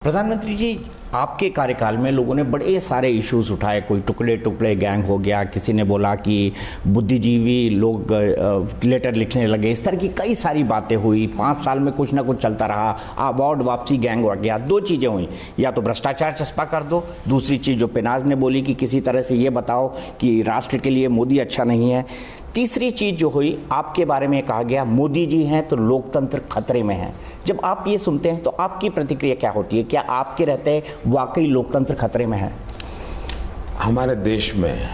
प्रधानमंत्री जी, आपके कार्यकाल में लोगों ने बड़े सारे इश्यूज उठाए। कोई टुकड़े टुकड़े गैंग हो गया, किसी ने बोला कि बुद्धिजीवी लोग लेटर लिखने लगे, इस तरह की कई सारी बातें हुई। 5 साल में कुछ ना कुछ चलता रहा। अवार्ड वापसी गैंग हो गया। 2 चीज़ें हुई, या तो भ्रष्टाचार चस्पा कर दो, दूसरी चीज़ जो पिनाज ने बोली कि किसी तरह से ये बताओ कि राष्ट्र के लिए मोदी अच्छा नहीं है। तीसरी चीज़ जो हुई, आपके बारे में कहा गया मोदी जी हैं तो लोकतंत्र खतरे में है। जब आप ये सुनते हैं तो आपकी प्रतिक्रिया क्या होती है? क्या आपके रहते वाकई लोकतंत्र खतरे में है? हमारे देश में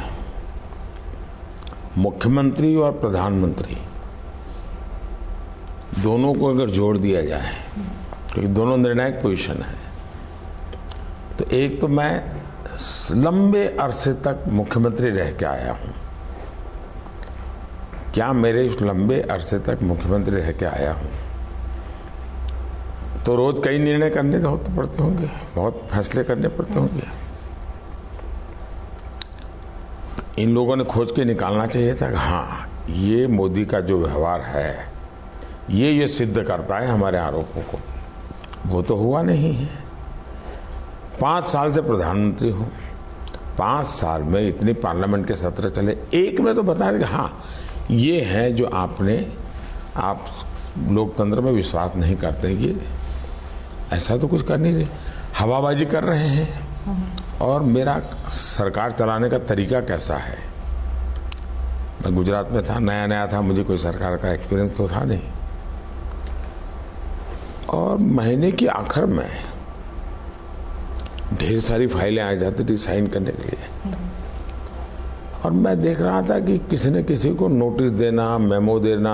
मुख्यमंत्री और प्रधानमंत्री दोनों को अगर जोड़ दिया जाए, क्योंकि दोनों निर्णायक पोजीशन है, तो एक तो मैं लंबे अरसे तक मुख्यमंत्री रह के आया हूं। क्या मेरे इस लंबे अरसे तक मुख्यमंत्री रह के आया हूं तो रोज कई निर्णय करने तो पड़ते होंगे, बहुत फैसले करने पड़ते होंगे। इन लोगों ने खोज के निकालना चाहिए था कि हाँ, ये मोदी का जो व्यवहार है ये सिद्ध करता है हमारे आरोपों को। वो तो हुआ नहीं है। 5 साल से प्रधानमंत्री हूं, 5 साल में इतनी पार्लियामेंट के सत्र चले, एक में तो बता दें कि हाँ, ये है जो आप लोकतंत्र में विश्वास नहीं करते। ये ऐसा तो कुछ कर नहीं रहे, हवाबाजी कर रहे हैं। और मेरा सरकार चलाने का तरीका कैसा है? मैं गुजरात में था, नया नया था, मुझे कोई सरकार का एक्सपीरियंस तो था नहीं। और महीने की आखिर में ढेर सारी फाइलें आ जाती थी साइन करने के लिए, और मैं देख रहा था कि किसी न किसी को नोटिस देना, मेमो देना,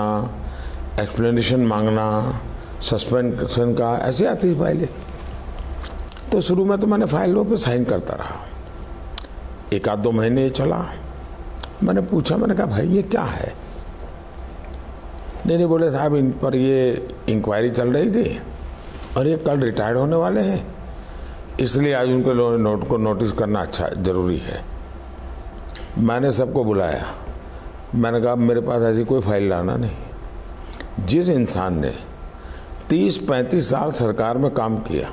एक्सप्लेनेशन मांगना, सस्पेंशन का, ऐसे आती थी फाइलें। तो शुरू में तो मैंने फाइलों पे साइन करता रहा। 1-2 महीने चला। मैंने पूछा, मैंने कहा भाई ये क्या है? नहीं बोले साहब, इन पर ये इंक्वायरी चल रही थी और ये कल रिटायर्ड होने वाले हैं, इसलिए आज उनके नोट को नोटिस करना अच्छा जरूरी है। मैंने सबको बुलाया। मैंने कहा मेरे पास ऐसी कोई फाइल लाना नहीं। जिस इंसान ने 30-35 साल सरकार में काम किया,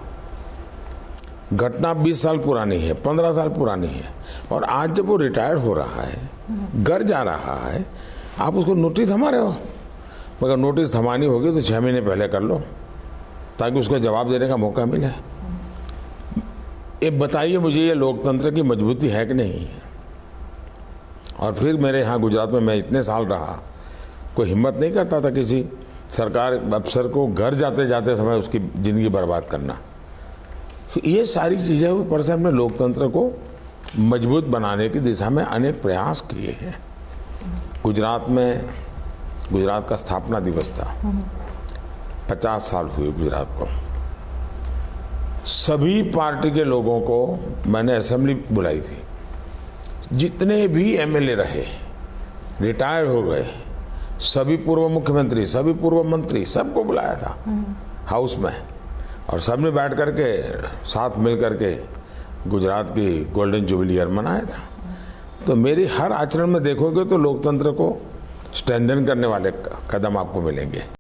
घटना 20 साल पुरानी है, 15 साल पुरानी है, और आज जब वो रिटायर्ड हो रहा है, घर जा रहा है, आप उसको नोटिस थमा रहे हो। मगर नोटिस थमानी होगी तो 6 महीने पहले कर लो, ताकि उसको जवाब देने का मौका मिले। ये बताइए मुझे, ये लोकतंत्र की मजबूती है कि नहीं? और फिर मेरे यहाँ गुजरात में मैं इतने साल रहा, कोई हिम्मत नहीं करता था किसी सरकार अफसर को घर जाते जाते समय उसकी जिंदगी बर्बाद करना। तो ये सारी चीज़ें ऊपर से हमने लोकतंत्र को मजबूत बनाने की दिशा में अनेक प्रयास किए हैं। गुजरात का स्थापना दिवस था, 50 साल हुए गुजरात को। सभी पार्टी के लोगों को मैंने असेंबली बुलाई थी। जितने भी एमएलए रहे, रिटायर्ड हो गए, सभी पूर्व मुख्यमंत्री, सभी पूर्व मंत्री, सबको बुलाया था हाउस में, और सबने बैठ करके साथ मिल करके गुजरात की गोल्डन जुबली ईयर मनाया था। तो मेरी हर आचरण में देखोगे तो लोकतंत्र को स्ट्रेंथन करने वाले कदम आपको मिलेंगे।